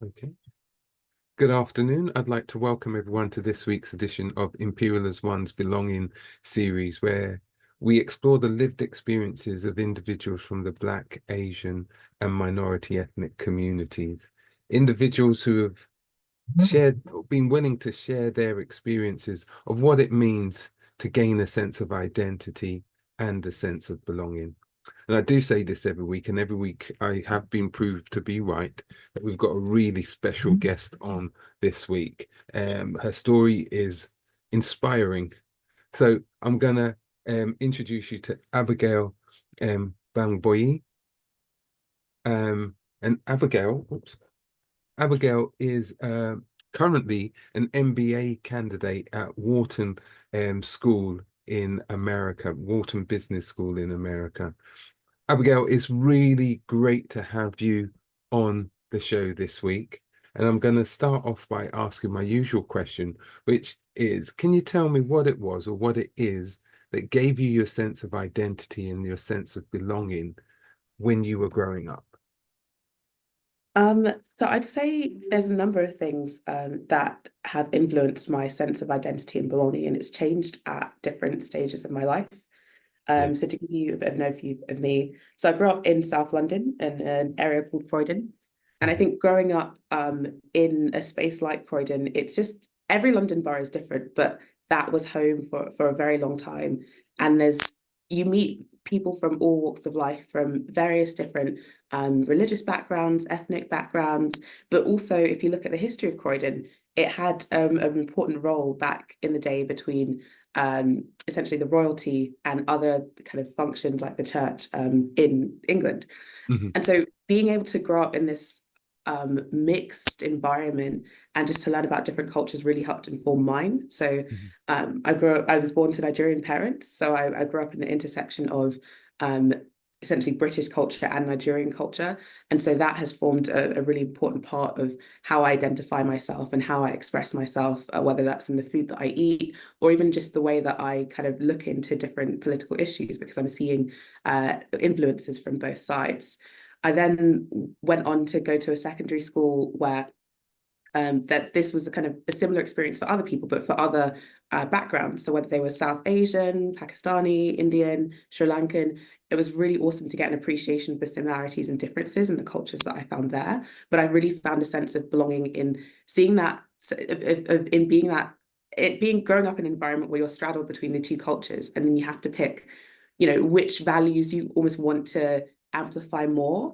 Okay. Good afternoon. I'd like to welcome everyone to this week's edition of Imperial as One's Belonging series, where we explore the lived experiences of individuals from the Black, Asian, and minority ethnic communities. Individuals who have been willing to share their experiences of what it means to gain a sense of identity and a sense of belonging. And I do say this every week, and every week I have been proved to be right, that we've got a really special guest on this week. Her story is inspiring. So I'm gonna introduce you to Abigael Bamgboye. And Abigail is currently an MBA candidate at Wharton School in America, Wharton Business School in America. Abigail, it's really great to have you on the show this week. And I'm going to start off by asking my usual question, which is, can you tell me what it was or what it is that gave you your sense of identity and your sense of belonging when you were growing up? So I'd say there's a number of things that have influenced my sense of identity and belonging, and it's changed at different stages of my life. Yeah. So to give you a bit of an overview of me, so I grew up in South London in an area called Croydon. And I Mhm. think growing up in a space like Croydon, it's just every London borough is different, but that was home for a very long time. And you meet people from all walks of life, from various different religious backgrounds, ethnic backgrounds, but also if you look at the history of Croydon, it had an important role back in the day between essentially the royalty and other kind of functions like the church in England. Mhm. And so being able to grow up in this mixed environment and just to learn about different cultures really helped inform mine. So Mhm. I was born to Nigerian parents, so I grew up in the intersection of um, essentially British culture and Nigerian culture. And so that has formed a really important part of how I identify myself and how I express myself, whether that's in the food that I eat or even just the way that I kind of look into different political issues because I'm seeing influences from both sides. I then went on to go to a secondary school where that this was a kind of a similar experience for other people, but for other backgrounds. So whether they were South Asian, Pakistani, Indian, Sri Lankan, it was really awesome to get an appreciation of the similarities and differences in the cultures that I found there. But I really found a sense of belonging in seeing that, in being that, it being growing up in an environment where you're straddled between the two cultures, and then you have to pick, which values you almost want to amplify more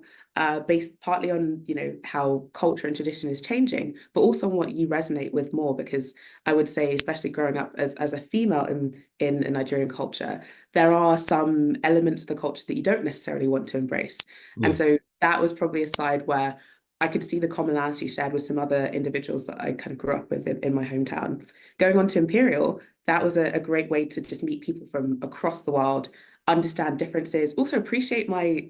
based partly on how culture and tradition is changing, but also on what you resonate with more. Because I would say, especially growing up as a female in a Nigerian culture, there are some elements of the culture that you don't necessarily want to embrace. And Yeah. so that was probably a side where I could see the commonality shared with some other individuals that I kind of grew up with in my hometown. Going on to Imperial, that was a great way to just meet people from across the world, understand differences, also appreciate my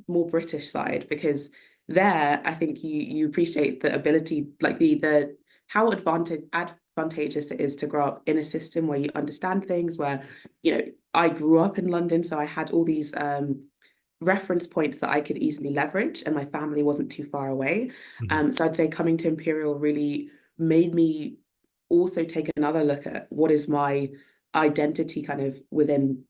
more British side because there I think you appreciate the ability, like the how advantageous it is to grow up in a system where you understand things, where I grew up in London, so I had all these reference points that I could easily leverage, and my family wasn't too far away. Mhm. So I'd say coming to Imperial really made me also take another look at what is my identity kind of within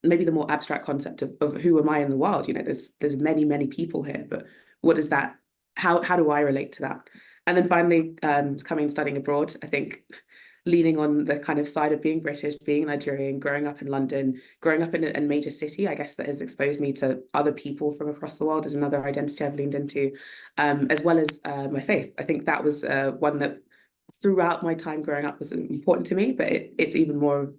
maybe the more abstract concept of who am I in the world? There's many, many people here, but what does that, how do I relate to that? And then finally, coming and studying abroad, I think leaning on the kind of side of being British, being Nigerian, growing up in London, growing up in a major city, I guess that has exposed me to other people from across the world is another identity I've leaned into, as well as my faith. I think that was one that throughout my time growing up was important to me, but it's even more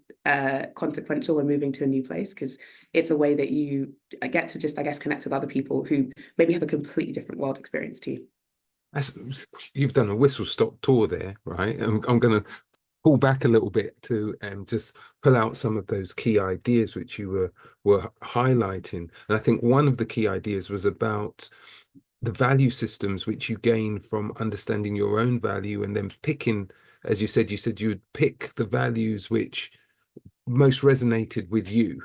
consequential when moving to a new place because it's a way that you get to just, I guess, connect with other people who maybe have a completely different world experience to you. That's, you've done a whistle stop tour there, right? I'm going to pull back a little bit to just pull out some of those key ideas which you were highlighting. And I think one of the key ideas was about the value systems which you gain from understanding your own value and then picking, as you said you would pick the values which most resonated with you.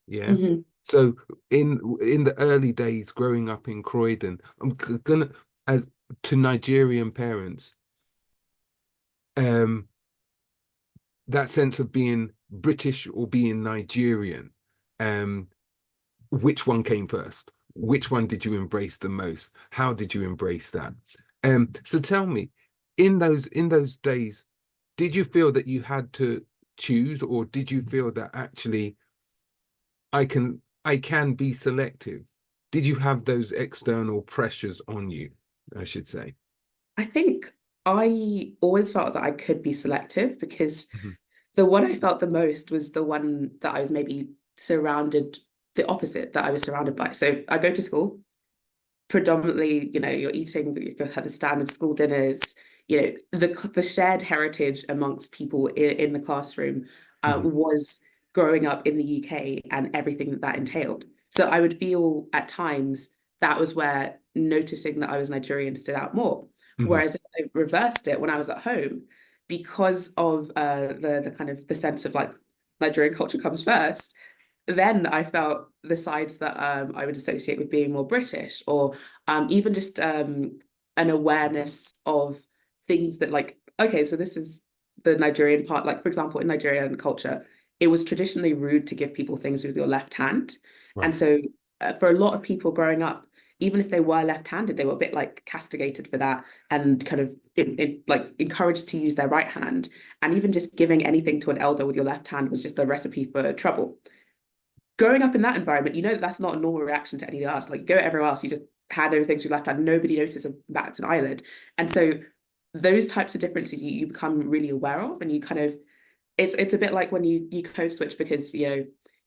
Yeah. Mhm. So in the early days growing up in Croydon, I'm gonna as to Nigerian parents, um, that sense of being British or being Nigerian, um, which one came first? Which one did you embrace the most? How did you embrace that? So tell me, in those days, did you feel that you had to choose, or did you feel that actually I can be selective? Did you have those external pressures on you, I should say? I think I always felt that I could be selective because Mhm, the one I felt the most was the one that I was maybe surrounded, the opposite that I was surrounded by. So I go to school, predominantly, you're eating your kind of standard school dinners, the shared heritage amongst people in the classroom mhm, was growing up in the UK and everything that that entailed. So I would feel at times that was where noticing that I was Nigerian stood out more. mhm, Whereas if I reversed it when I was at home, because of the kind of the sense of like Nigerian culture comes first, then I felt the sides that I would associate with being more British, or even just an awareness of things that, like, okay, so this is the Nigerian part. Like, for example, in Nigerian culture, it was traditionally rude to give people things with your left hand. And right. so for a lot of people growing up, even if they were left-handed, they were a bit like castigated for that and kind of like encouraged to use their right hand. And even just giving anything to an elder with your left hand was just a recipe for trouble. Growing up in that environment, that's not a normal reaction to anything else. Like, you go everywhere else, you just hand over things to your left hand. Nobody notices a bats an eyelid. And so those types of differences you become really aware of, and you kind of it's a bit like when you code switch because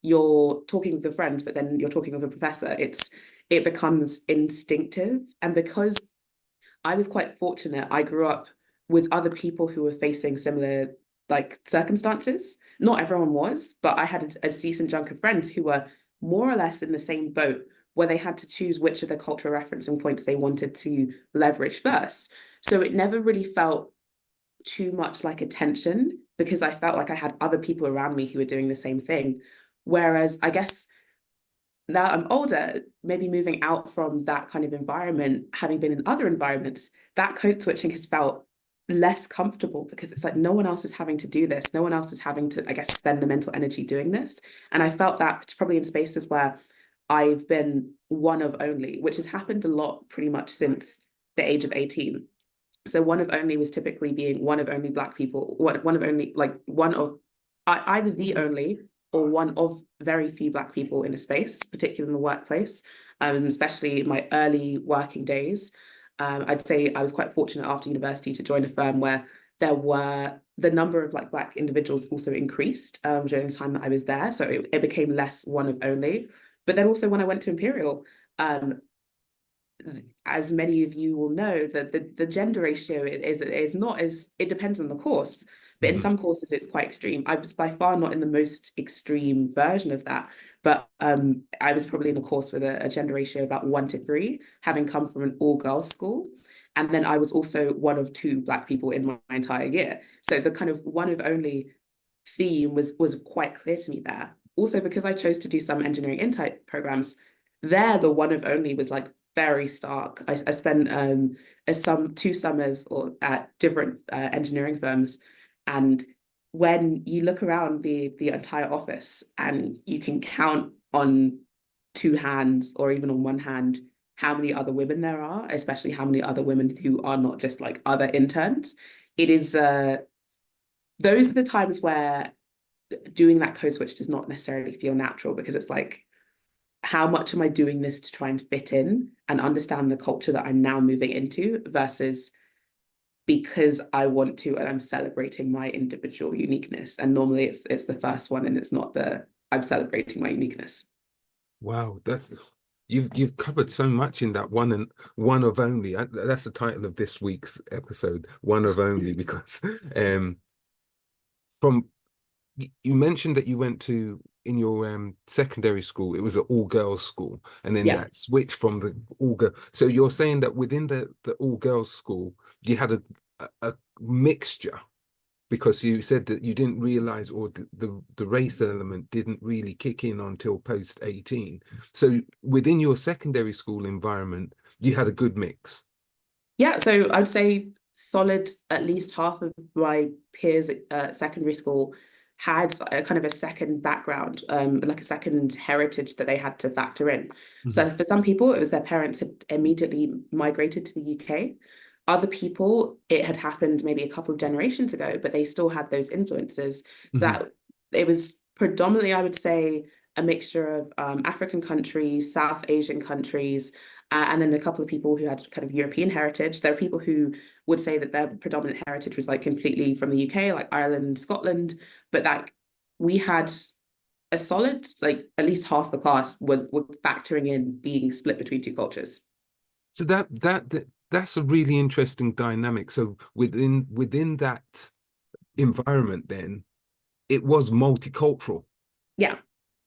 you're talking with a friend, but then you're talking with a professor. It becomes instinctive, and because I was quite fortunate. I grew up with other people who were facing similar like circumstances. Not everyone was, but I had a decent chunk of friends who were more or less in the same boat where they had to choose which of the cultural referencing points they wanted to leverage first. So it never really felt too much like a tension because I felt like I had other people around me who were doing the same thing. Whereas I guess now I'm older, maybe moving out from that kind of environment, having been in other environments, that code switching has felt less comfortable because it's like no one else is having to do this. No one else is having to, I guess, spend the mental energy doing this. And I felt that probably in spaces where I've been one of only, which has happened a lot pretty much since the age of 18. So one of only was typically being one of only Black people, one of only, like one of either the only or one of very few Black people in a space, particularly in the workplace, especially in my early working days. I'd say I was quite fortunate after university to join a firm where the number of like Black individuals also increased during the time that I was there. So it became less one of only. But then also when I went to Imperial, um, as many of you will know, that the gender ratio is not as it depends on the course, but in Mhm. some courses it's quite extreme. I was by far not in the most extreme version of that, but I was probably in a course with a gender ratio about 1 to 3, having come from an all-girls school. And then I was also one of 2 Black people in my entire year. So the kind of one of only theme was quite clear to me there. Also, because I chose to do some engineering insight programs, there the one of only was like very stark. I spent some 2 summers or at different engineering firms, and when you look around the entire office and you can count on 2 hands or even on 1 hand how many other women there are, especially how many other women who are not just like other interns. It is those are the times where doing that code switch does not necessarily feel natural because it's like, how much am I doing this to try and fit in and understand the culture that I'm now moving into versus because I want to and I'm celebrating my individual uniqueness. And normally it's the first one and it's not the I'm celebrating my uniqueness. Wow, that's you've covered so much in that one and one of only. That's the title of this week's episode, one of only, because from you mentioned that you went to in your secondary school, it was an all girls school, and then Yeah. that switch from the all girl. So you're saying that within the all girls school, you had a mixture because you said that you didn't realize or the race element didn't really kick in until post 18. So within your secondary school environment, you had a good mix. Yeah, so I'd say solid at least half of my peers at secondary school had a kind of a second background, like a second heritage that they had to factor in. Mhm, So for some people, it was their parents had immediately migrated to the UK. Other people, it had happened maybe a couple of generations ago, but they still had those influences. So mhm, that it was predominantly, I would say, a mixture of African countries, South Asian countries, and then a couple of people who had kind of European heritage. There are people who would say that their predominant heritage was like completely from the UK, like Ireland, Scotland, but that we had a solid, like at least half the class were factoring in being split between two cultures. So that's a really interesting dynamic. So within that environment, then it was multicultural. Yeah,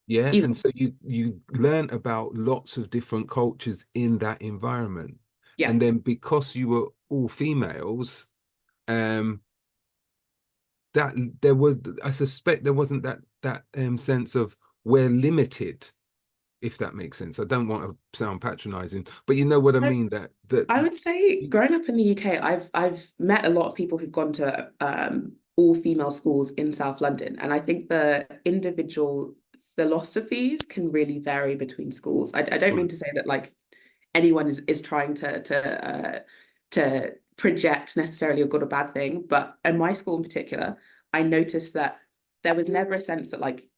Yeah. easily. And so you learn about lots of different cultures in that environment. Yeah. And then because you were all females, um, that there was, I suspect there wasn't that sense of we're limited, if that makes sense. I don't want to sound patronizing, but you know what I I, mean, that I would say growing up in the UK, I've met a lot of people who've gone to all female schools in South London, and I think the individual philosophies can really vary between schools. I don't mean right. to say that like anyone is trying to project necessarily a good or bad thing. But in my school in particular, I noticed that there was never a sense that like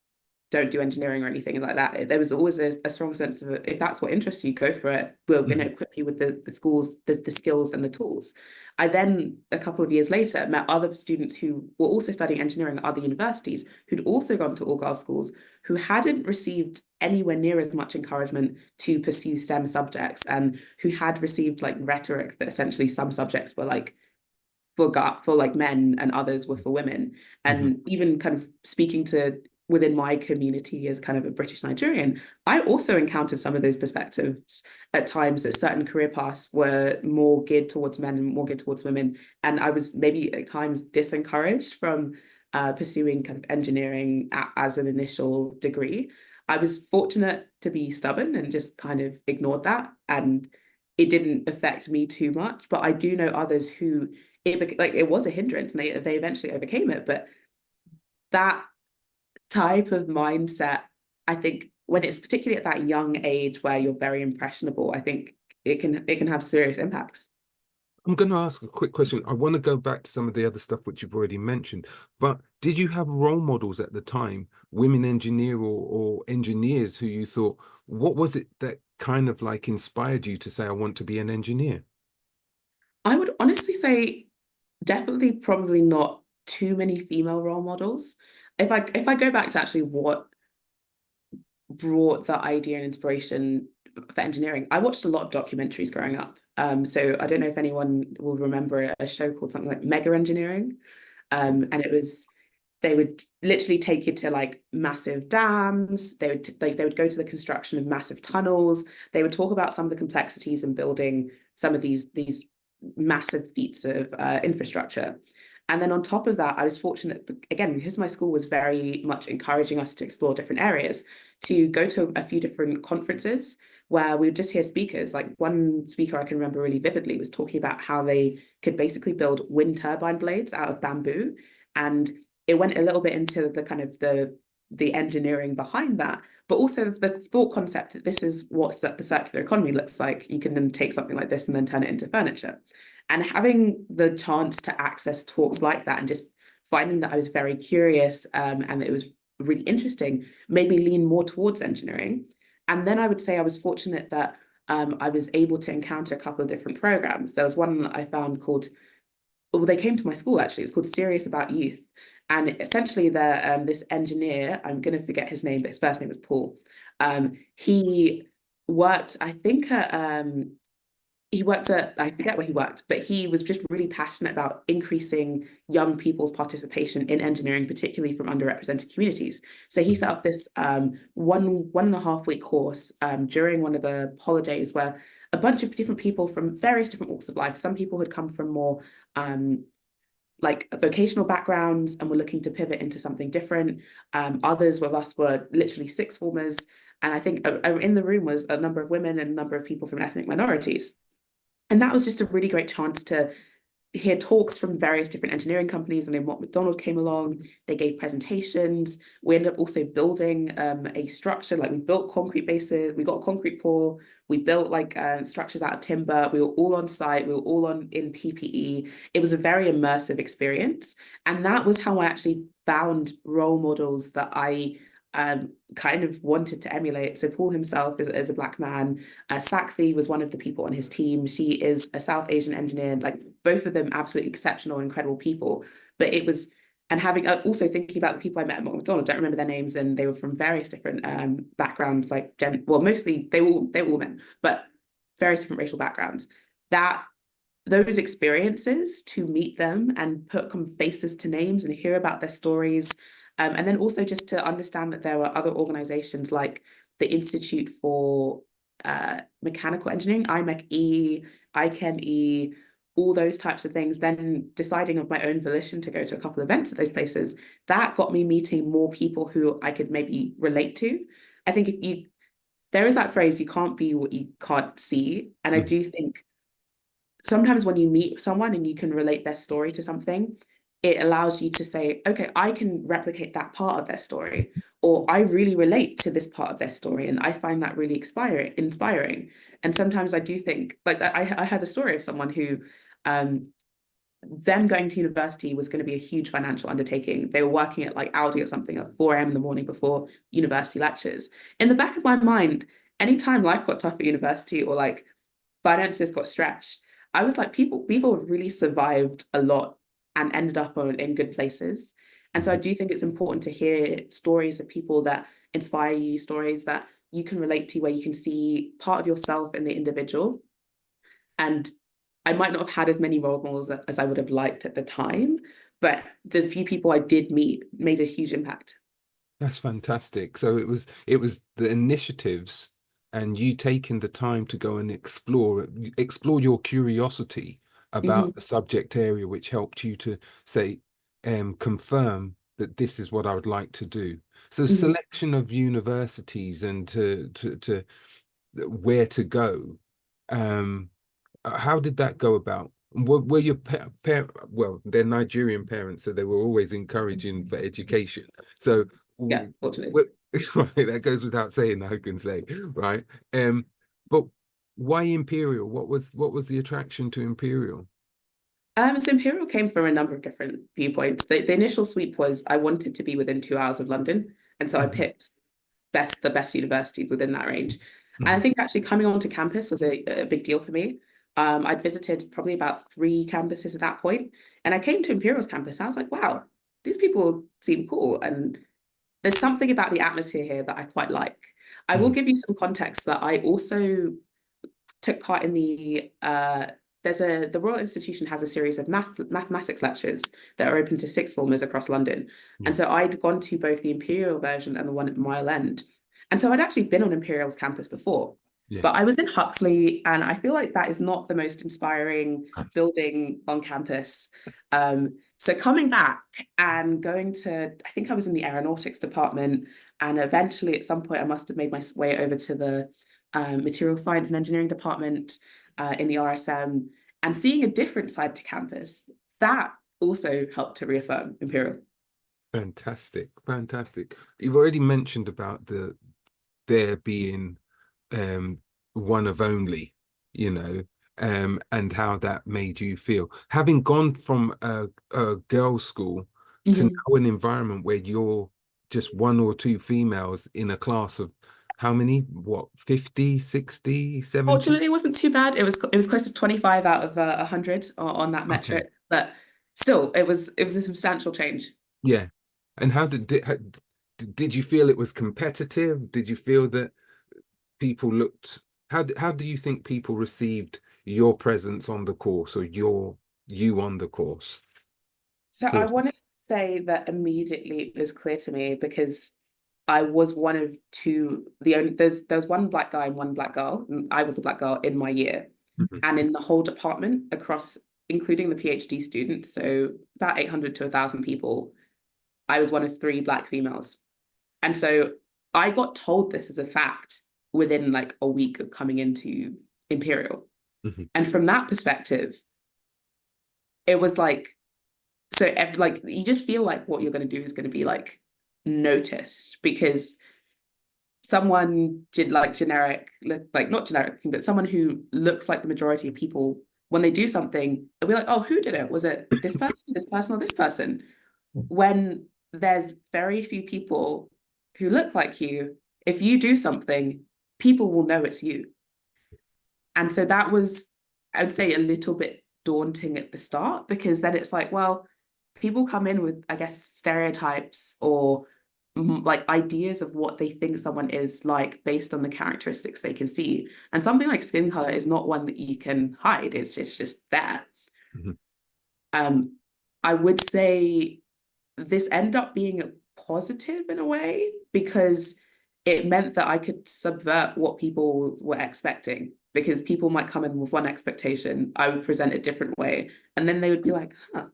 don't do engineering or anything like that. There was always a strong sense of if that's what interests you, go for it. We're going to Mhm, equip you with the skills and the tools. I then, a couple of years later, met other students who were also studying engineering at other universities, who'd also gone to all girls schools, who hadn't received anywhere near as much encouragement to pursue STEM subjects and who had received like rhetoric that essentially some subjects were like for like men and others were for women. mhm. And even kind of speaking to within my community as kind of a British Nigerian, I also encountered some of those perspectives at times that certain career paths were more geared towards men and more geared towards women. And I was maybe at times disencouraged from pursuing kind of engineering as an initial degree. I was fortunate to be stubborn and just kind of ignored that. And it didn't affect me too much. But I do know others who it was a hindrance and they eventually overcame it. But that type of mindset, I think when it's particularly at that young age where you're very impressionable, I think it can have serious impacts. I'm going to ask a quick question. I want to go back to some of the other stuff which you've already mentioned, but did you have role models at the time, women engineer or engineers who you thought, what was it that kind of like inspired you to say, I want to be an engineer? I would honestly say definitely probably not too many female role models. If I go back to actually what brought the idea and inspiration for engineering, I watched a lot of documentaries growing up. So I don't know if anyone will remember a show called something like Mega Engineering. And it was they would literally take you to like massive dams. They would go to the construction of massive tunnels. They would talk about some of the complexities in building some of these massive feats of infrastructure. And then on top of that, I was fortunate, again, because my school was very much encouraging us to explore different areas, to go to a few different conferences where we would just hear speakers. Like one speaker I can remember really vividly was talking about how they could basically build wind turbine blades out of bamboo. And it went a little bit into the kind of the engineering behind that, but also the thought concept that this is what the circular economy looks like. You can then take something like this and then turn it into furniture. And having the chance to access talks like that and just finding that I was very curious and that it was really interesting made me lean more towards engineering. And then I would say I was fortunate that I was able to encounter a couple of different programs. There was one that I found called, well, they came to my school actually. It's called Serious About Youth. And essentially, this engineer, I'm going to forget his name, but his first name was Paul. He worked, I think, he worked at, I forget where he worked, but he was just really passionate about increasing young people's participation in engineering, particularly from underrepresented communities. So he set Mhm. up this one and a half week course during one of the holidays where a bunch of different people from various different walks of life, some people had come from more like vocational backgrounds and were looking to pivot into something different. Others of us were literally sixth formers. And I think in the room was a number of women and a number of people from ethnic minorities. And that was just a really great chance to hear talks from various different engineering companies. And then what McDonald came along, they gave presentations. We ended up also building a structure, like we built concrete bases, we got a concrete pour, we built like structures out of timber. We were all on site, we were all on in PPE. It was a very immersive experience. And that was how I actually found role models that I kind of wanted to emulate. So Paul himself is a Black man. Sakthi was one of the people on his team. She is a South Asian engineer. Like both of them, absolutely exceptional, incredible people. But it was, and having also thinking about the people I met at McDonald's, don't remember their names, and they were from various different backgrounds. Like well, mostly they were all men, but various different racial backgrounds. That those experiences, to meet them and put faces to names and hear about their stories. And then also just to understand that there were other organizations like the Institute for Mechanical Engineering, IMEC-E, ICHEM-E, all those types of things, then deciding of my own volition to go to a couple of events at those places, that got me meeting more people who I could maybe relate to. I think there is that phrase, you can't be what you can't see. And I Mhm. do think sometimes when you meet someone and you can relate their story to something, it allows you to say, okay, I can replicate that part of their story, or I really relate to this part of their story. And I find that really inspiring. And sometimes I do think, like I heard a story of someone who um, them going to university was going to be a huge financial undertaking. They were working at like Audi or something at 4 a.m. in the morning before university lectures. In the back of my mind, anytime life got tough at university or like finances got stretched, I was like, people have really survived a lot and ended up in good places. And so I Mhm. do think it's important to hear stories of people that inspire you, stories that you can relate to, where you can see part of yourself in the individual. And I might not have had as many role models as I would have liked at the time, but the few people I did meet made a huge impact. That's fantastic. So it was the initiatives and you taking the time to go and explore your curiosity Mhm, about the subject area, which helped you to say, confirm that this is what I would like to do. So mhm. selection of universities and to where to go. Um, how did that go about? Were your well, they're Nigerian parents, so they were always encouraging for education. So Yeah, fortunately. right, that goes without saying, I can say, right? But why Imperial? What was the attraction to Imperial? So Imperial came from a number of different viewpoints. The initial sweep was I wanted to be within 2 hours of London. And so I Mhm, picked the best universities within that range. And I mhm, think actually coming onto campus was a big deal for me. I'd visited probably about 3 campuses at that point, and I came to Imperial's campus. I was like, wow, these people seem cool. And there's something about the atmosphere here that I quite like. I will mhm, give you some context that I also took part in the Royal Institution has a series of mathematics lectures that are open to sixth formers across London. mhm. And so I'd gone to both the Imperial version and the one at Mile End. And so I'd actually been on Imperial's campus before, Yeah. but I was in Huxley, and I feel like that is not the most inspiring building on campus. So coming back and going to, I think I was in the aeronautics department, and eventually at some point I must have made my way over to the material science and engineering department in the RSM, and seeing a different side to campus, that also helped to reaffirm Imperial. Fantastic, fantastic. You've already mentioned about there being um one of only, you know, and how that made you feel. Having gone from a girls' school to Mhm. now an environment where you're just one or two females in a class of how many? What, 50, 60, 70? Fortunately, it wasn't too bad. It was close to 25 out of 100 on that Okay. metric, but still, it was a substantial change. Yeah. And did you feel it was competitive? Did you feel that people looked how do you think people received your presence on the course or you on the So I course? want to say that immediately it was clear to me because I was one of two. There's one black guy and one black girl. I was a black girl in my year, Mhm. and in the whole department across, including the PhD students, so about 800 to 1,000 people, I was one of 3 black females. And so I got told this as a fact within like a week of coming into Imperial. Mhm. And from that perspective, it was like, so like you just feel like what you're going to do is going to be like noticed because someone did like generic, like not generic, but someone who looks like the majority of people, when they do something, it'll be like, oh, who did it? Was it this person, or this person? When there's very few people who look like you, if you do something, people will know it's you. And so that was, I would say, a little bit daunting at the start because then it's like, well, people come in with, I guess, stereotypes or like ideas of what they think someone is like based on the characteristics they can see. And something like skin color is not one that you can hide. It's just there. Mhm. Um, I would say this ended up being a positive in a way because it meant that I could subvert what people were expecting. Because people might come in with one expectation, I would present a different way, and then they would be like, huh.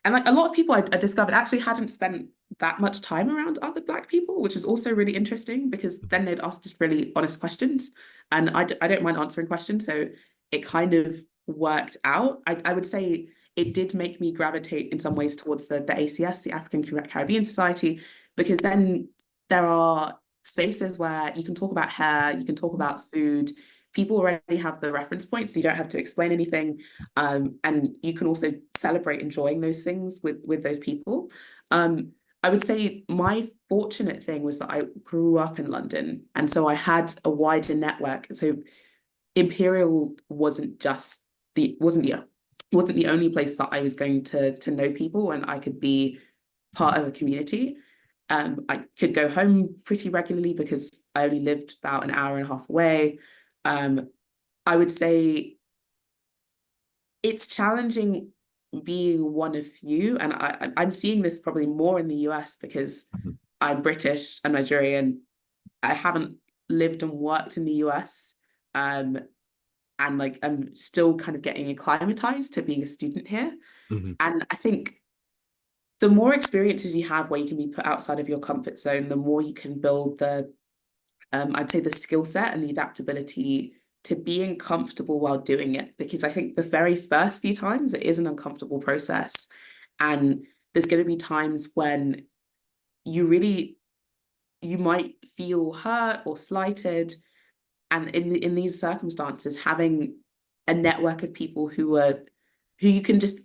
And like a lot of people I discovered actually hadn't spent that much time around other Black people, which is also really interesting because then they'd ask just really honest questions. And I don't mind answering questions. So it kind of worked out. I would say it did make me gravitate in some ways towards the ACS, the African Caribbean Society, because then there are spaces where you can talk about hair, you can talk about food. People already have the reference points, so you don't have to explain anything. And you can also celebrate enjoying those things with those people. I would say my fortunate thing was that I grew up in London, and so I had a wider network. So Imperial wasn't the only place that I was going to know people and I could be part of a community. I could go home pretty regularly because I only lived about an hour and a half away. Um, I would say it's challenging being one of few, and I'm seeing this probably more in the US because Mhm. I'm British and Nigerian. I haven't lived and worked in the US, um, and like I'm still kind of getting acclimatized to being a student here. Mhm. And I think the more experiences you have where you can be put outside of your comfort zone, the more you can build I'd say the skill set and the adaptability to being comfortable while doing it. Because I think the very first few times it is an uncomfortable process. And there's going to be times when you really, you might feel hurt or slighted. And in these circumstances, having a network of people who you can just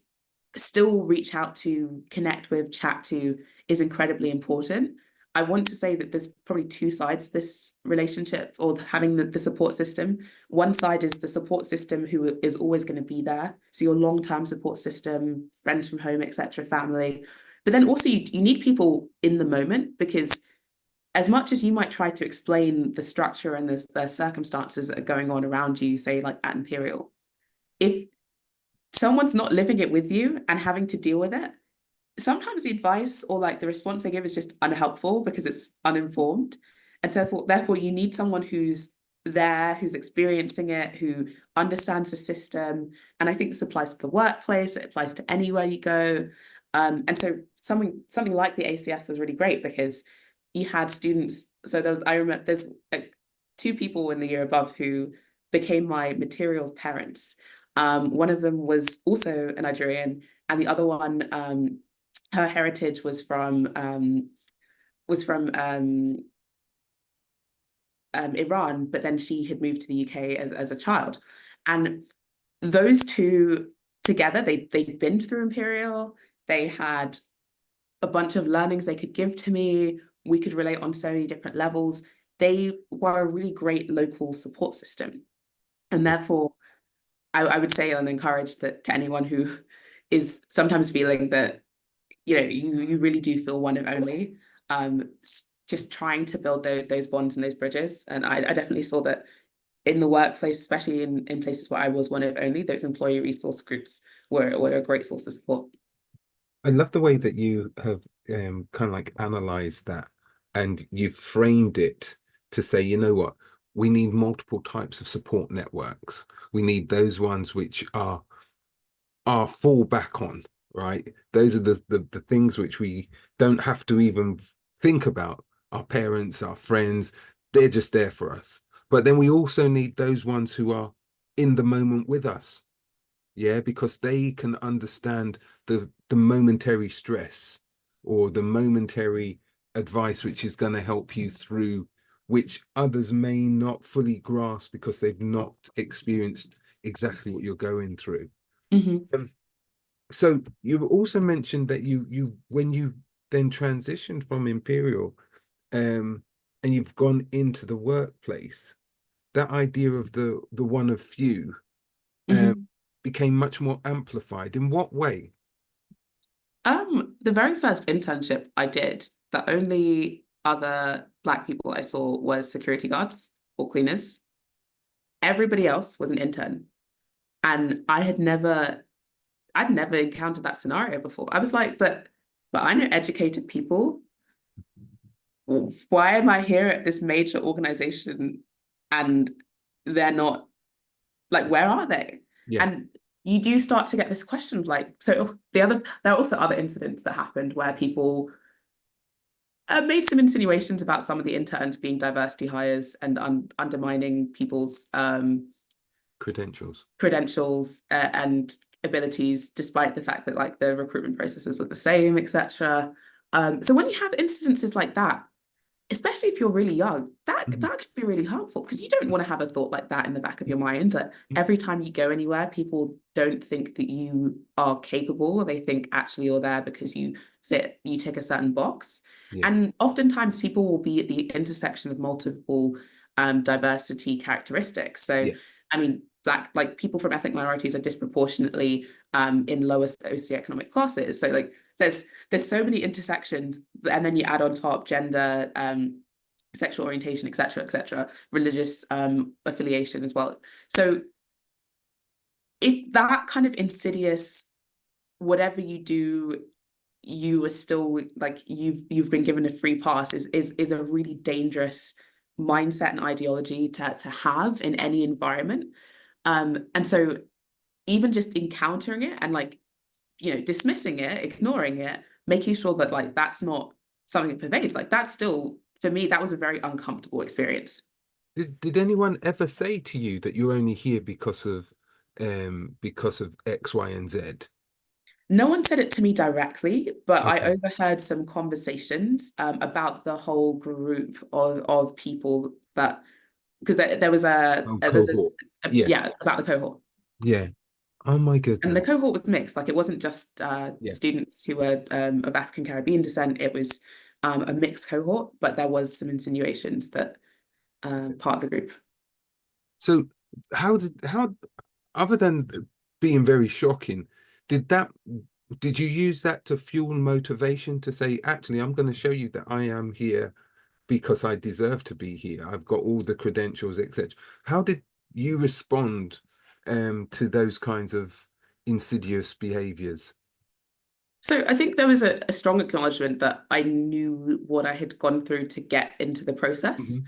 still reach out to, connect with, chat to is incredibly important. I want to say that there's probably two sides to this relationship or having the support system. One side is the support system who is always going to be there. So your long-term support system, friends from home, etc., family. But then also you need people in the moment because as much as you might try to explain the structure and the circumstances that are going on around you, say like at Imperial, if someone's not living it with you and having to deal with it, sometimes the advice or like the response they give is just unhelpful because it's uninformed. And so therefore you need someone who's there, who's experiencing it, who understands the system. And I think this applies to the workplace, it applies to anywhere you go. And so something like the ACS was really great because you had students. So I remember there's like two people in the year above who became my materials parents. One of them was also a Nigerian, and the other one, her heritage was from Iran, but then she had moved to the UK as a child. And those two together, they'd been through Imperial, they had a bunch of learnings they could give to me. We could relate on so many different levels. They were a really great local support system. And therefore, I would say and encourage that to anyone who is sometimes feeling that, you really do feel one of only, just trying to build those bonds and those bridges. And I definitely saw that in the workplace, especially in places where I was one of only, those employee resource groups were a great source of support. I love the way that you have kind of like analyzed that and you've framed it to say, you know what, we need multiple types of support networks. We need those ones which are fall back on, right? Those are the things which we don't have to even think about. Our parents, our friends, they're just there for us. But then we also need those ones who are in the moment with us. Yeah, because they can understand the momentary stress or the momentary advice which is going to help you through, which others may not fully grasp because they've not experienced exactly what you're going through. Hmm. Um, so you also mentioned that you when you then transitioned from Imperial, um, and you've gone into the workplace, that idea of the one of few um, Hmm. became much more amplified. In what way? The very first internship I did, the only other Black people I saw was security guards or cleaners. Everybody else was an intern. And I'd never encountered that scenario before. I was like, but I know educated people. Why am I here at this major organization and they're not, like, where are they? Yeah. And you do start to get this question of like, there are also other incidents that happened where people made some insinuations about some of the interns being diversity hires and undermining people's Credentials. credentials and abilities, despite the fact that like the recruitment processes were the same, etc. So when you have incidences like that, especially if you're really young, Mhm. that could be really harmful because you don't want to have a thought like that in the back of your mind that every time you go anywhere, people don't think that you are capable. They think actually you're there because you tick a certain box. Yeah. And oftentimes people will be at the intersection of multiple diversity characteristics. So, Yeah. I mean, Black, like people from ethnic minorities are disproportionately in lower socioeconomic classes. So like there's so many intersections, and then you add on top gender, sexual orientation, etc., religious affiliation as well. So if that kind of insidious, whatever you do, you are still like you've been given a free pass is a really dangerous mindset and ideology to have in any environment. And so even just encountering it and like dismissing it, ignoring it, making sure that like that's not something that pervades, like that's still, for me, that was a very uncomfortable experience. Did anyone ever say to you that you're only here because of X, Y, and Z? No one said it to me directly, but I Okay. overheard some conversations about the whole group of people that because there was Oh, there's cohort. Yeah. yeah, about the cohort. Yeah. Oh my And the goodness. cohort was mixed. Like it wasn't just Yeah. students who were of African Caribbean descent. It was a mixed cohort, but there was some insinuations that part of the group. So how other than being very shocking, did that did you use that to fuel motivation to say, actually, I'm going to show you that I am here because I deserve to be here. I've got all the credentials, etc. How did you respond to those kinds of insidious behaviors? So I think there was a strong acknowledgement that I knew what I had gone through to get into the process. Hmm.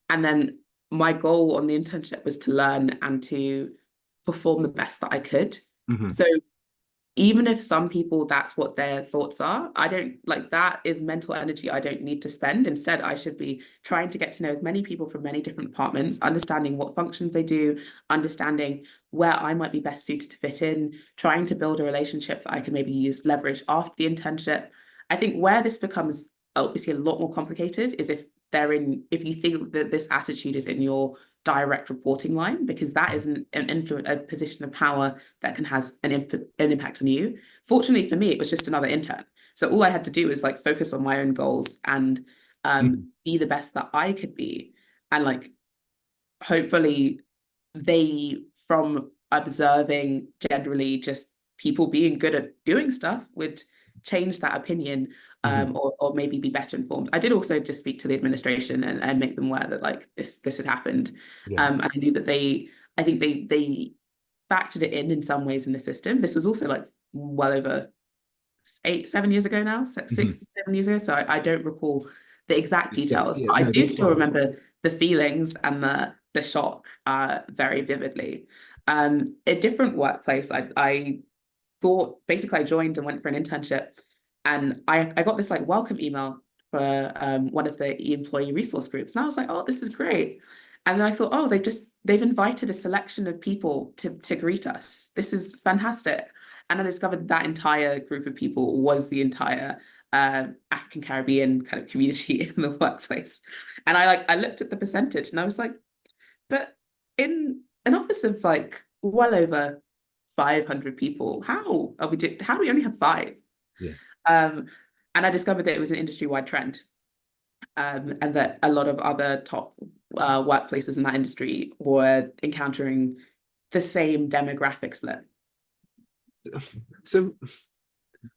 And then my goal on the internship was to learn and to perform the best that I could. Hmm. So even if some people that's what their thoughts are, I don't like that is mental energy I don't need to spend. Instead, I should be trying to get to know as many people from many different departments, understanding what functions they do, understanding where I might be best suited to fit in, trying to build a relationship that I can maybe use leverage after the internship. I think where this becomes obviously a lot more complicated is if you think that this attitude is in your direct reporting line, because that is an influence, a position of power that can has an impact on you. Fortunately for me, it was just another intern. So all I had to do was like focus on my own goals and Hmm. be the best that I could be. And like hopefully they, from observing generally just people being good at doing stuff, would change that opinion, Hmm. or maybe be better informed. I did also just speak to the administration and make them aware that like this had happened. Yeah. And I knew that I think they factored it in some ways in the system. This was also like well over 7 years ago now, Hmm. 6, 7 years ago. So I don't recall the exact Exactly. details, Yeah. but I No, do that's still fine. remember the feelings and the shock very vividly. A different workplace, I thought basically I joined and went for an internship, and I got this like welcome email for one of the employee resource groups, and I was like, oh, this is great. And then I thought, oh, they've invited a selection of people to greet us. This is fantastic. And I discovered that entire group of people was the entire African Caribbean kind of community in the workplace. And I looked at the percentage and I was like, but in an office of like well over 500 people, how do we only have five? Yeah. Um, and I discovered that it was an industry-wide trend, and that a lot of other top workplaces in that industry were encountering the same demographic split. So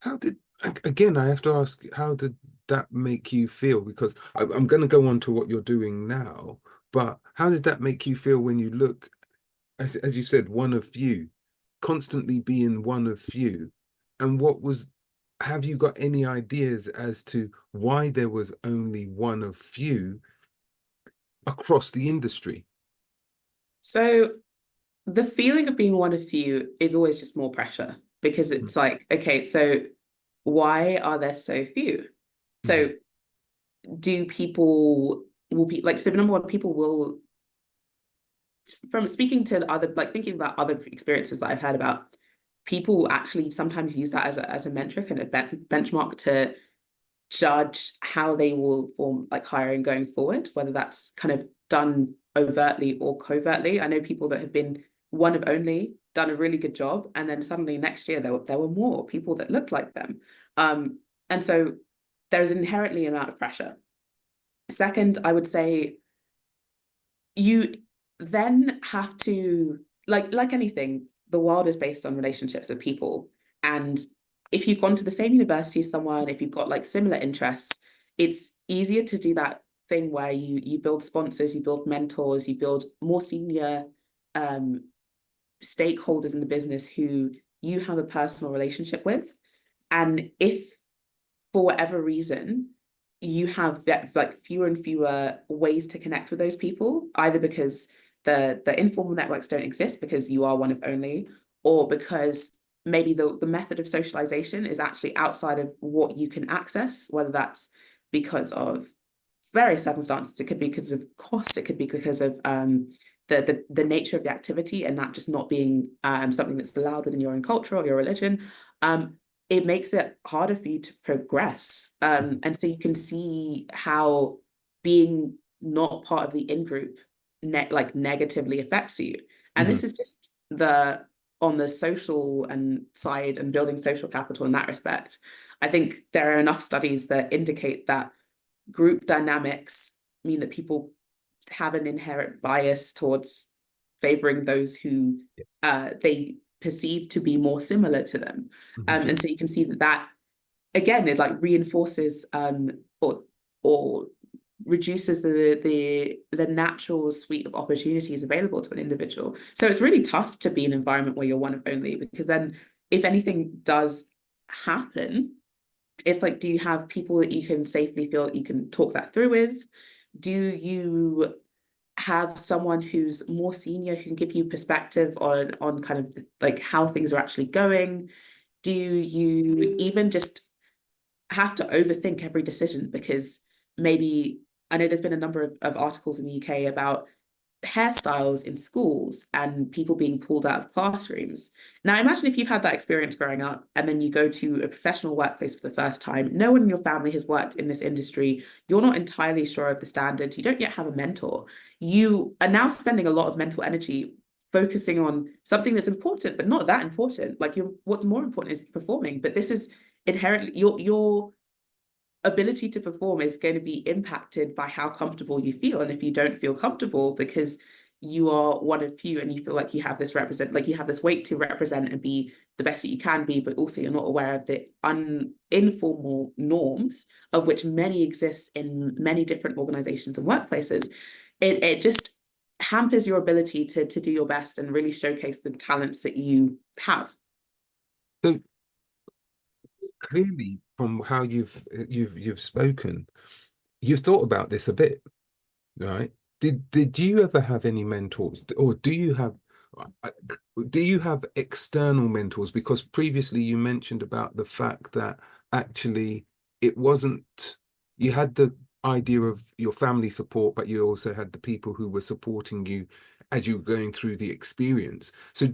how did, again, I have to ask, how did that make you feel? Because I'm going to go on to what you're doing now, but how did that make you feel when you look, as you said, one of few, constantly being one of few? And have you got any ideas as to why there was only one of few across the industry? So the feeling of being one of few is always just more pressure because it's like, okay, so why are there so few? Mm-hmm. So do people will be like, so number one, people will, from speaking to other, like thinking about other experiences that I've heard about, people actually sometimes use that as a metric and a benchmark to judge how they will form like hiring going forward, whether that's kind of done overtly or covertly. I know people that have been one of only, done a really good job, and then suddenly next year there were more people that looked like them. And so there's inherently an amount of pressure. Second, I would say you then have to, like anything, the world is based on relationships with people. And if you've gone to the same university as someone, if you've got like similar interests, it's easier to do that thing where you build sponsors, you build mentors, you build more senior um stakeholders in the business who you have a personal relationship with. And if for whatever reason you have like fewer and fewer ways to connect with those people, either because the informal networks don't exist because you are one of only, or because maybe the method of socialization is actually outside of what you can access, whether that's because of various circumstances. It could be because of cost, it could be because of the nature of the activity and that just not being something that's allowed within your own culture or your religion. It makes it harder for you to progress. And so you can see how being not part of the in group like negatively affects you. And Mm-hmm. this is just the on the social and side and building social capital in that respect. I think there are enough studies that indicate that group dynamics mean that people have an inherent bias towards favoring those who they perceive to be more similar to them. Mm-hmm. And so you can see that again, it like reinforces or reduces the natural suite of opportunities available to an individual. So it's really tough to be in an environment where you're one of only, because then if anything does happen, it's like, do you have people that you can safely feel that you can talk that through with? Do you have someone who's more senior who can give you perspective on kind of like how things are actually going? Do you even just have to overthink every decision because maybe I know there's been a number of articles in the UK about hairstyles in schools and people being pulled out of classrooms. Now, imagine if you've had that experience growing up and then you go to a professional workplace for the first time. No one in your family has worked in this industry. You're not entirely sure of the standards. You don't yet have a mentor. You are now spending a lot of mental energy focusing on something that's important, but not that important. Like what's more important is performing. But this is inherently your ability to perform is going to be impacted by how comfortable you feel. And if you don't feel comfortable because you are one of few and you feel like you have this like you have this weight to represent and be the best that you can be, but also you're not aware of the informal norms of which many exist in many different organizations and workplaces, it just hampers your ability to do your best and really showcase the talents that you have. So clearly, from how you've spoken, you've thought about this a bit, right? Did you ever have any mentors, or uh, do you have external mentors? Because previously you mentioned about the fact that actually it wasn't, you had idea of your family support, but you also had the people who were supporting you as you were going through the experience. So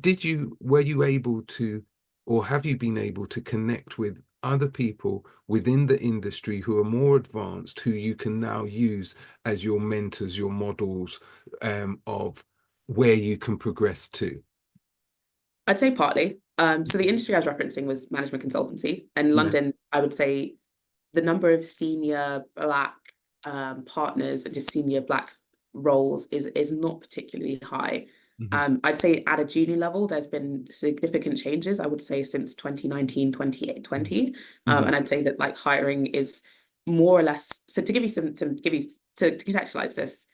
were you able to, or have you been able to connect with other people within the industry who are more advanced, who you can now use as your mentors, your models, of where you can progress to? I'd say partly. So the industry I was referencing was management consultancy. And Yeah. London, I would say the number of senior Black partners and just senior Black roles is not particularly high. Hmm. I'd say at a junior level, there's been significant changes, I would say, since 2019, 2020. Hmm. And I'd say that like hiring is more or less, so to give you to contextualize this,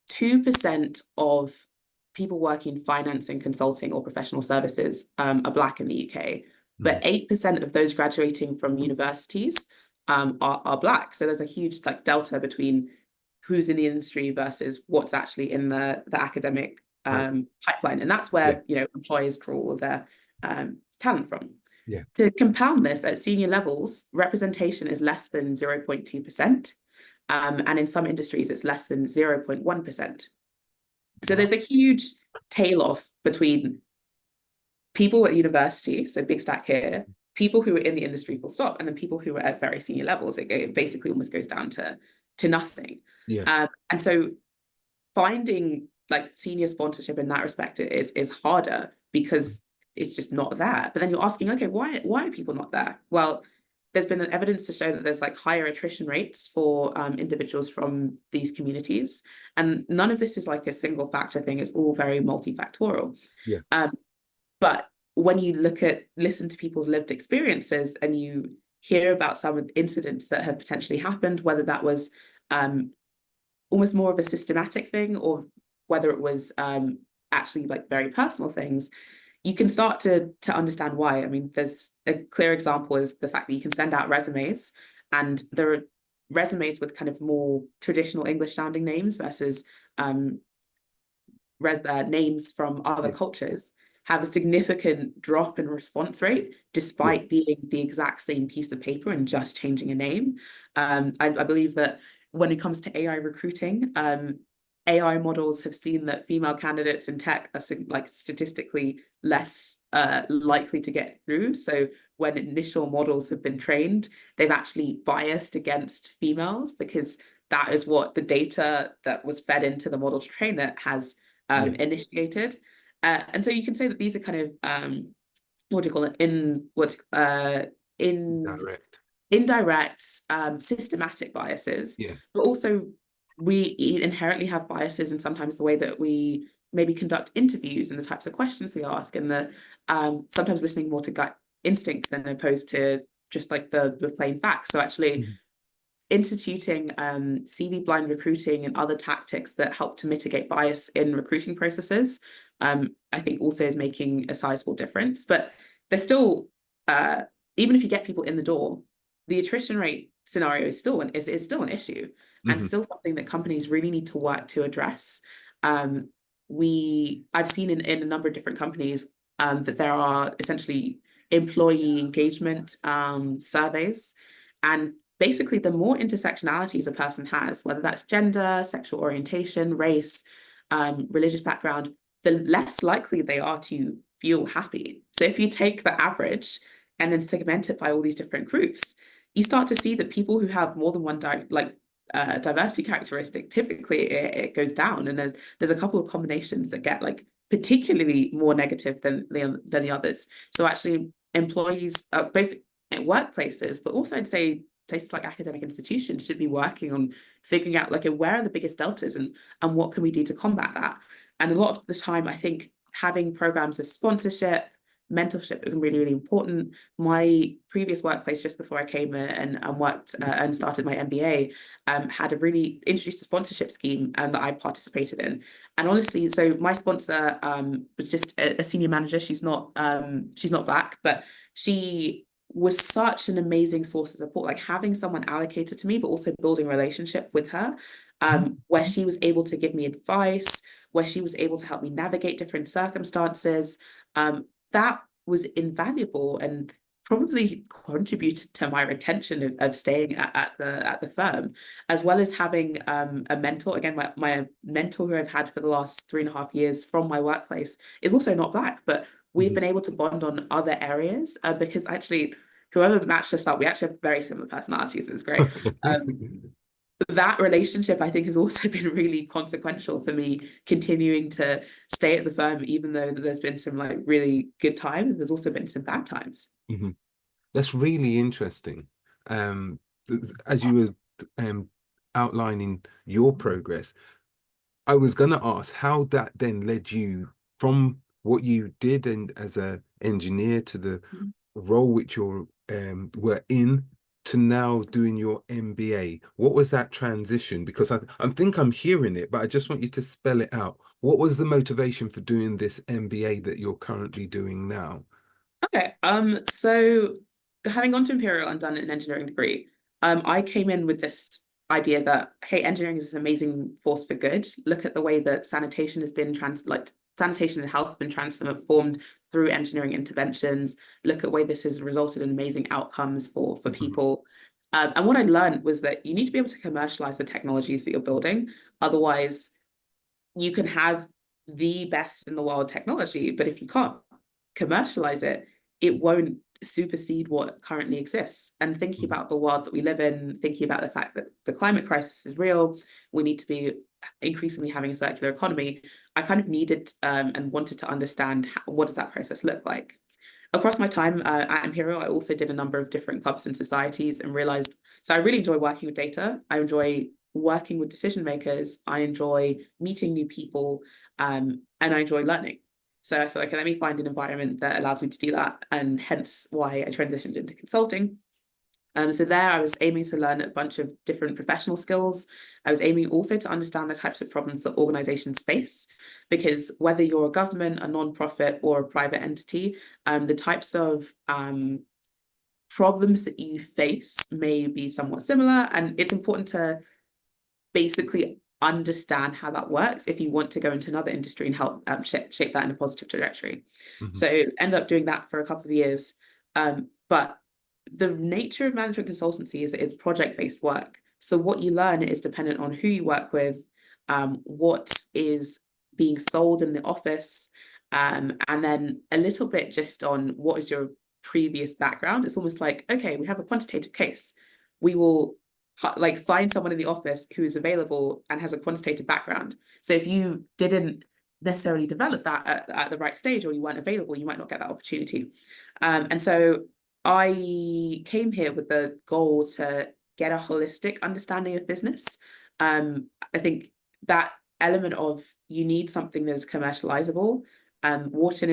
2% of people working in finance and consulting or professional services are Black in the UK, but 8% of those graduating from universities are Black. So there's a huge like delta between who's in the industry versus what's actually in the academic Right. pipeline. And that's Yeah. where, you know, employers draw all of their talent from. Yeah. To compound this at senior levels, representation is less than 0.2%. And in some industries, it's less than 0.1%. So Wow. there's a huge tail off between people at university, so big stack here, people who are in the industry full stop, and then people who are at very senior levels. It basically almost goes down to nothing. Yeah. And so finding like senior sponsorship in that respect is harder because it's just not there. But then you're asking, okay, why are people not there? Well, there's been evidence to show that there's like higher attrition rates for individuals from these communities, and none of this is like a single factor thing. It's all very multifactorial. Yeah. Um, but when you listen to people's lived experiences and you hear about some of the incidents that have potentially happened, whether that was almost more of a systematic thing or whether it was actually like very personal things, you can start to understand why. I mean, there's a clear example is the fact that you can send out resumes and there are resumes with kind of more traditional English sounding names versus names from other Yeah. cultures have a significant drop in response rate Yeah. despite being the exact same piece of paper and just changing a name. I believe that when it comes to AI recruiting, AI models have seen that female candidates in tech are like statistically less likely to get through. So when initial models have been trained, they've actually biased against females because that is what the data that was fed into the model to train it has Yeah. initiated. And so you can say that these are kind of what do you call it? In Direct. indirect systematic biases, Yeah. but also we inherently have biases in sometimes the way that we maybe conduct interviews and the types of questions we ask, and the sometimes listening more to gut instincts than opposed to just like the plain facts. So actually Mhm. instituting CV blind recruiting and other tactics that help to mitigate bias in recruiting processes, I think also is making a sizable difference. But there's still, even if you get people in the door, the attrition rate scenario is still an issue and Mhm. still something that companies really need to work to address. I've seen in a number of different companies that there are essentially employee engagement surveys, and basically the more intersectionalities a person has, whether that's gender, sexual orientation, race, religious background, the less likely they are to feel happy. So if you take the average and then segment it by all these different groups, you start to see that people who have more than one diversity characteristic, typically it goes down, and then there's a couple of combinations that get like particularly more negative than the others. So actually, employees, both at workplaces, but also I'd say places like academic institutions should be working on figuring out like where are the biggest deltas and what can we do to combat that. And a lot of the time, I think having programs of sponsorship, mentorship is really, really important. My previous workplace, just before I came and worked and started my MBA, had a really introduced a sponsorship scheme that I participated in. And honestly, so my sponsor was just a senior manager. She's not Black, but she was such an amazing source of support, like having someone allocated to me, but also building a relationship with her, where she was able to give me advice, where she was able to help me navigate different circumstances. That was invaluable and probably contributed to my retention of staying at the firm, as well as having a mentor. Again, my mentor who I've had for the last 3.5 years from my workplace is also not Black, but we've Mhm. been able to bond on other areas because actually, whoever matched us up, we actually have very similar personalities. It's great. That relationship, I think, has also been really consequential for me continuing to stay at the firm, even though there's been some like really good times, and there's also been some bad times. Mhm. That's really interesting. As you were outlining your progress, I was going to ask how that then led you from what you did and as a engineer to the role which you were in to now doing your MBA. What was that transition? Because I think I'm hearing it, but I just want you to spell it out. What was the motivation for doing this MBA that you're currently doing now? Okay. So having gone to Imperial and done an engineering degree, I came in with this idea that, hey, engineering is this amazing force for good. Look at the way that sanitation has been sanitation and health have been transformed through engineering interventions. Look at the way this has resulted in amazing outcomes for Mhm. people. And what I learned was that you need to be able to commercialize the technologies that you're building. Otherwise, you can have the best in the world technology, but if you can't commercialize it, it won't supersede what currently exists. And thinking Mhm. about the world that we live in, thinking about the fact that the climate crisis is real, we need to be increasingly having a circular economy. I kind of needed and wanted to understand what does that process look like. Across my time at Imperial, I also did a number of different clubs and societies and realized, so I really enjoy working with data. I enjoy working with decision makers. I enjoy meeting new people, and I enjoy learning. So I thought, okay, let me find an environment that allows me to do that, and hence why I transitioned into consulting. So there I was aiming to learn a bunch of different professional skills. I was aiming also to understand the types of problems that organizations face, because whether you're a government, a non-profit, or a private entity, the types of problems that you face may be somewhat similar, and it's important to basically understand how that works if you want to go into another industry and help shape that in a positive trajectory. Mhm. So ended up doing that for a couple of years. But the nature of management consultancy is it's project-based work. So what you learn is dependent on who you work with, what is being sold in the office, and then a little bit just on what is your previous background. It's almost like, okay, we have a quantitative case. We will like find someone in the office who is available and has a quantitative background. So if you didn't necessarily develop that at the right stage, or you weren't available, you might not get that opportunity. And so I came here with the goal to get a holistic understanding of business. I think that element of you need something that's commercializable. Wharton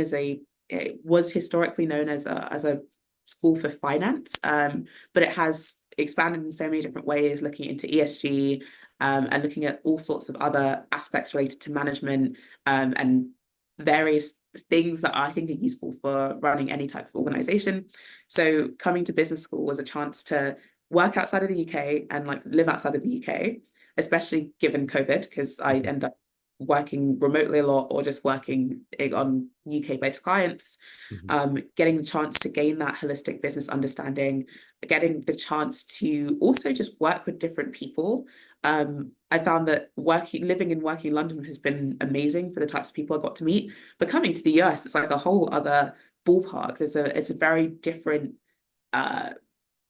it was historically known as a school for finance, but it has expanded in so many different ways, looking into ESG, and looking at all sorts of other aspects related to management, and various things that I think are useful for running any type of organization. So coming to business school was a chance to work outside of the UK and like live outside of the UK, especially given COVID, because I Mhm. end up working remotely a lot or just working on UK-based clients, Mhm. getting the chance to gain that holistic business understanding, getting the chance to also just work with different people. I found that living and working in London has been amazing for the types of people I got to meet. But coming to the US, it's like a whole other ballpark. It's a very different uh,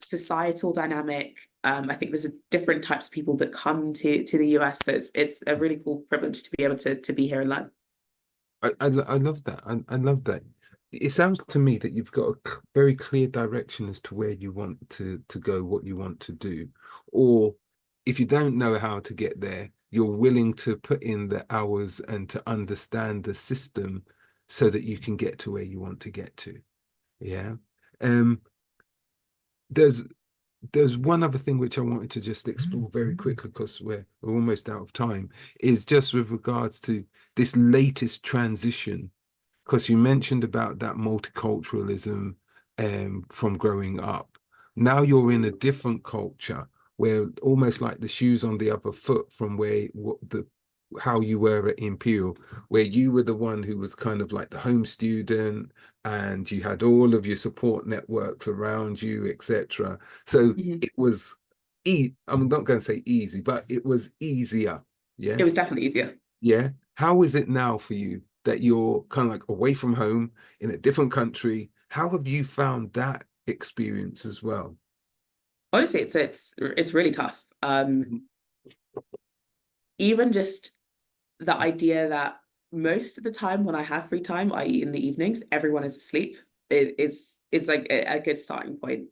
societal dynamic. I think there's a different types of people that come to the US. So it's a really cool privilege to be able to be here and learn. I love that. I love that. It sounds to me that you've got a very clear direction as to where you want to go, what you want to do. Or if you don't know how to get there, you're willing to put in the hours and to understand the system so that you can get to where you want to get to. Yeah. Um, there's there's one other thing which I wanted to just explore very quickly because we're almost out of time, is just with regards to this latest transition, because you mentioned about that multiculturalism from growing up. Now you're in a different culture where almost like the shoes on the other foot from where what the how you were at Imperial, where you were the one who was kind of like the home student and you had all of your support networks around you, etc. So Mhm. it was I'm not going to say easy, but it was easier. Yeah. It was definitely easier. Yeah. How is it now for you that you're kind of like away from home in a different country? How have you found that experience as well? Honestly, it's really tough. Mhm. Even just the idea that most of the time when I have free time, i.e. in the evenings, everyone is asleep. It's like a good starting point.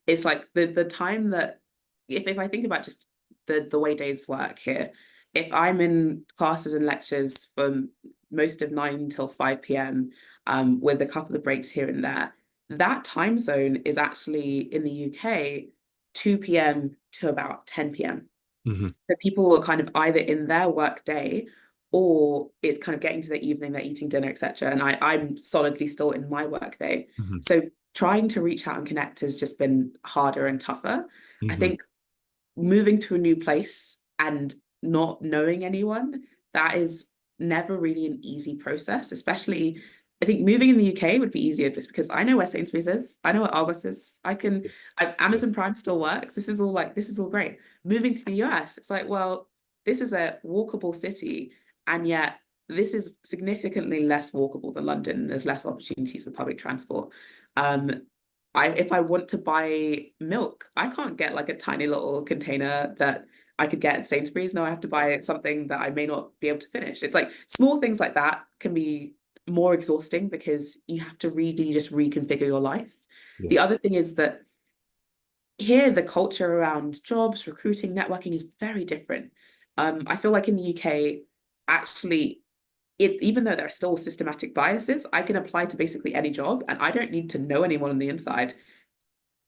It's like the time that if I think about just the way days work here, if I'm in classes and lectures from most of 9 till 5 p.m., with a couple of breaks here and there, that time zone is actually in the UK 2 p.m. to about 10 p.m. Mhm. So people are kind of either in their work day or it's kind of getting to the evening, they're eating dinner, etc. And I'm solidly still in my work day. Mhm. So trying to reach out and connect has just been harder and tougher. I Mhm. think moving to a new place and not knowing anyone, that is never really an easy process, especially I think moving in the UK would be easier just because I know where Sainsbury's is, I know where Argos is, Yeah. Amazon Prime still works. This is all great. Moving to the US, it's like, well, this is a walkable city, and yet this is significantly less walkable than London. There's less opportunities for public transport. Um, if I want to buy milk, I can't get like a tiny little container that I could get at Sainsbury's. No, I have to buy something that I may not be able to finish. It's like small things like that can be more exhausting because you have to really just reconfigure your life. Yeah. The other thing is that here the culture around jobs, recruiting, networking is very different. I feel like in the UK, actually, even though there are still systematic biases, I can apply to basically any job and I don't need to know anyone on the inside.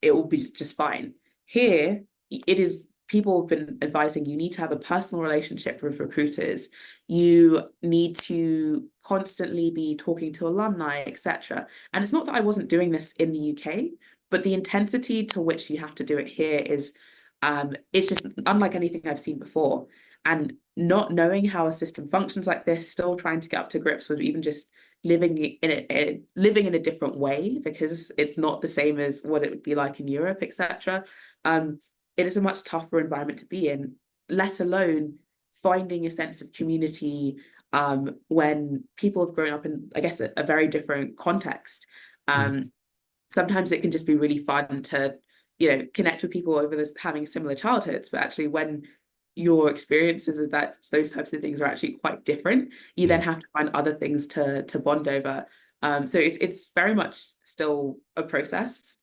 It will be just fine. Here, it is people have been advising you need to have a personal relationship with recruiters. You need to constantly be talking to alumni, etc. And it's not that I wasn't doing this in the UK, but the intensity to which you have to do it here is it's just unlike anything I've seen before. And not knowing how a system functions like this, still trying to get up to grips with even just living in a different way because it's not the same as what it would be like in Europe, etc. Um, it is a much tougher environment to be in, let alone finding a sense of community when people have grown up in, I guess, a very different context. Mhm. Sometimes it can just be really fun to, connect with people over this having similar childhoods, but actually when your experiences of that those types of things are actually quite different, you Yeah. then have to find other things to bond over. So it's very much still a process.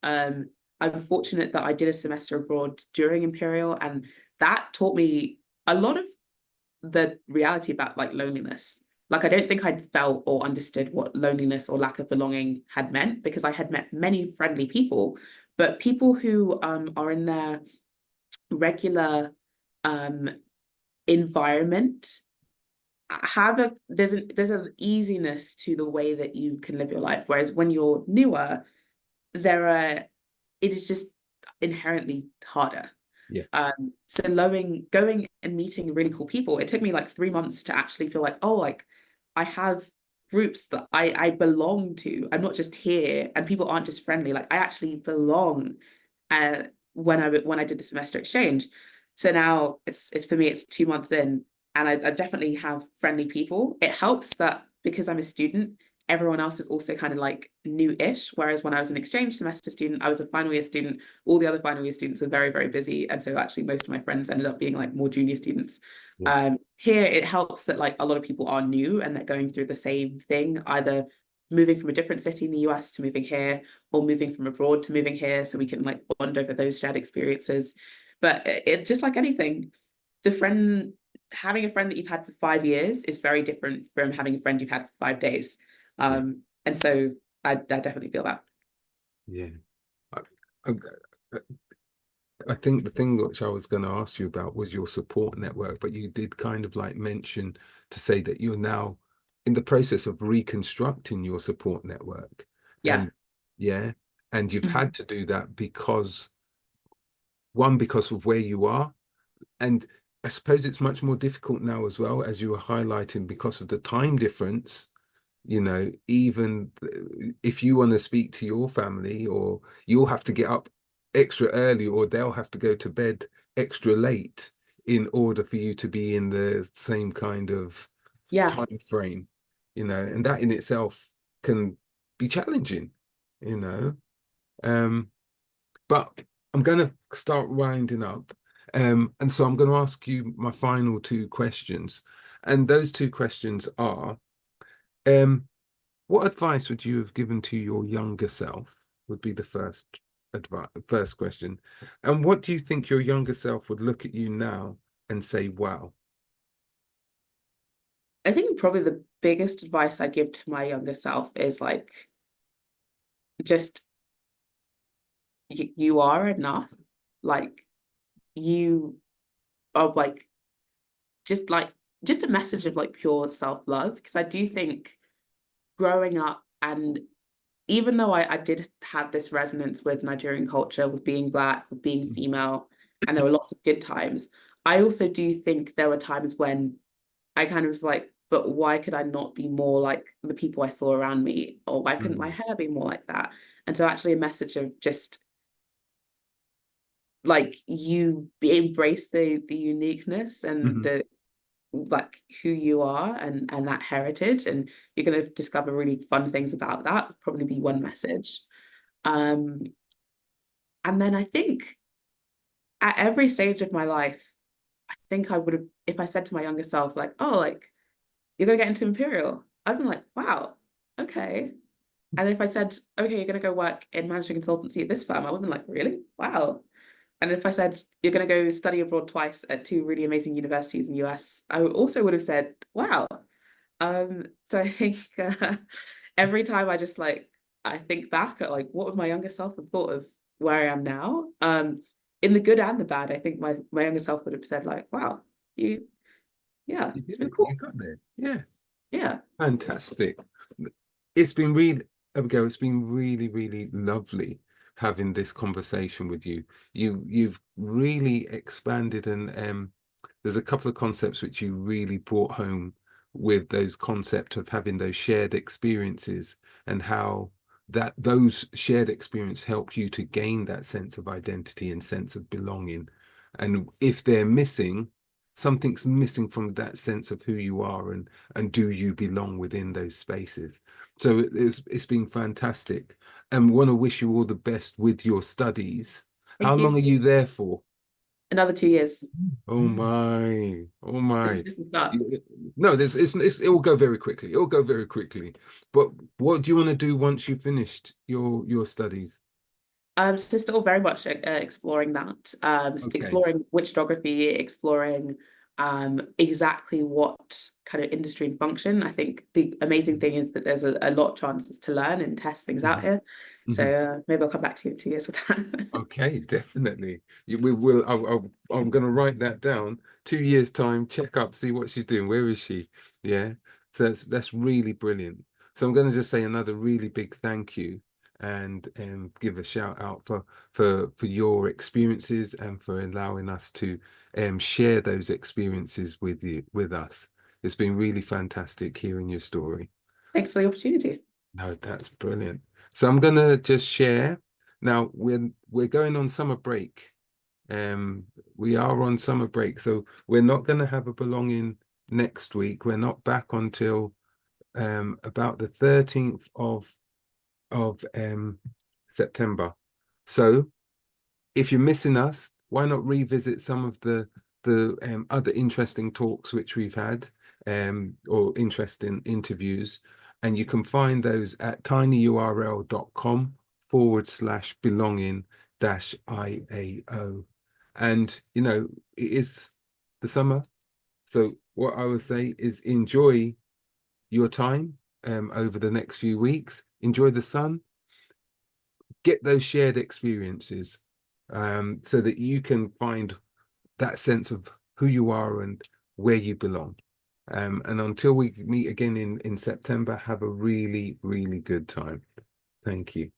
I'm fortunate that I did a semester abroad during Imperial, and that taught me a lot of the reality about like loneliness. Like I don't think I'd felt or understood what loneliness or lack of belonging had meant because I had met many friendly people, but people who are in their regular um environment have a there's an easiness to the way that you can live your life. Whereas when you're newer, there are it is just inherently harder. Yeah. So going and meeting really cool people, it took me like 3 months to actually feel like, oh, like I have groups that I belong to. I'm not just here and people aren't just friendly. Like I actually belong when I did the semester exchange. So now it's for me, it's 2 months in and I definitely have friendly people. It helps that because I'm a student, everyone else is also kind of like new-ish. Whereas when I was an exchange semester student, I was a final year student, all the other final year students were very, very busy. And so actually most of my friends ended up being like more junior students. Yeah. Here it helps that like a lot of people are new and they're going through the same thing, either moving from a different city in the US to moving here or moving from abroad to moving here so we can like bond over those shared experiences. But it just like anything, the friend having a friend that you've had for 5 years is very different from having a friend you've had for 5 days. Yeah. And so I definitely feel that. Yeah. I, I, I think the thing which I was going to ask you about was your support network, but you did kind of like mention to say that you're now in the process of reconstructing your support network. Yeah. And yeah, and you've Mhm. had to do that because one, because of where you are, and I suppose it's much more difficult now as well, as you were highlighting, because of the time difference. Even if you want to speak to your family, or you'll have to get up extra early, or they'll have to go to bed extra late in order for you to be in the same kind of Yeah. time frame, and that in itself can be challenging, you know. Um, but I'm going to start winding up. And so I'm going to ask you my final two questions. And those two questions are, um, what advice would you have given to your younger self? Would be the first question. And what do you think your younger self would look at you now and say, wow? I think probably the biggest advice I give to my younger self is like, just you are enough. Like, you are like just a message of like pure self-love. Because I do think growing up, and even though I did have this resonance with Nigerian culture, with being Black, with being female, and there were lots of good times, I also do think there were times when I kind of was like, but why could I not be more like the people I saw around me? Or why couldn't my Mm, hair be more like that? And so actually a message of just like you embrace the uniqueness and mhm, the like who you are, and that heritage, and you're going to discover really fun things about that. Would probably be one message. Um, and then I think at every stage of my life, I think I would have, if I said to my younger self, like, oh, like, you're gonna get into Imperial, I'd been like, wow, okay. And if I said, okay, you're gonna go work in management consultancy at this firm, I would have been like, really? Wow. And if I said you're going to go study abroad twice at two really amazing universities in the US, I also would have said, wow. So I think every time I just like I think back at like what would my younger self have thought of where I am now, in the good and the bad, I think my younger self would have said like, wow, you, yeah, you it's did been it. You cool. got there. Yeah. Yeah. Fantastic. It's been really, Abigail, it's been really, really lovely having this conversation with you. You've really expanded, and there's a couple of concepts which you really brought home with those concept of having those shared experiences, and how that those shared experience help you to gain that sense of identity and sense of belonging. And if they're missing, something's missing from that sense of who you are, and do you belong within those spaces. So it's been fantastic, and want to wish you all the best with your studies. How Thank long you. are you there for? Another 2 years. Oh my, oh This is my. just the start. No, it will go very quickly. It will go very quickly. But what do you want to do once you've finished your studies? So still very much exploring that, Okay. exploring which geography, exploring exactly what kind of industry and function. I think the amazing thing is that there's a lot of chances to learn and test things out Mhm, here. So mhm. maybe I'll come back to you in 2 years with that. Okay, definitely. We will. I'm going to write that down. 2 years time, check up, see what she's doing. Where is she? Yeah. So that's really brilliant. So I'm going to just say another really big thank you, and give a shout out for your experiences, and for allowing us to share those experiences with us. It's been really fantastic hearing your story. Thanks for the opportunity. No, that's brilliant. So I'm gonna just share. Now we're going on summer break. Um, we are on summer break, so we're not gonna have a belonging next week. We're not back until about the 13th of September. So if you're missing us, why not revisit some of the other interesting talks which we've had, or interesting interviews, and you can find those at tinyurl.com/belonging dash IAO. And it is the summer, so what I would say is enjoy your time over the next few weeks. Enjoy the sun, get those shared experiences, so that you can find that sense of who you are and where you belong. And until we meet again in September, have a really, really good time. Thank you.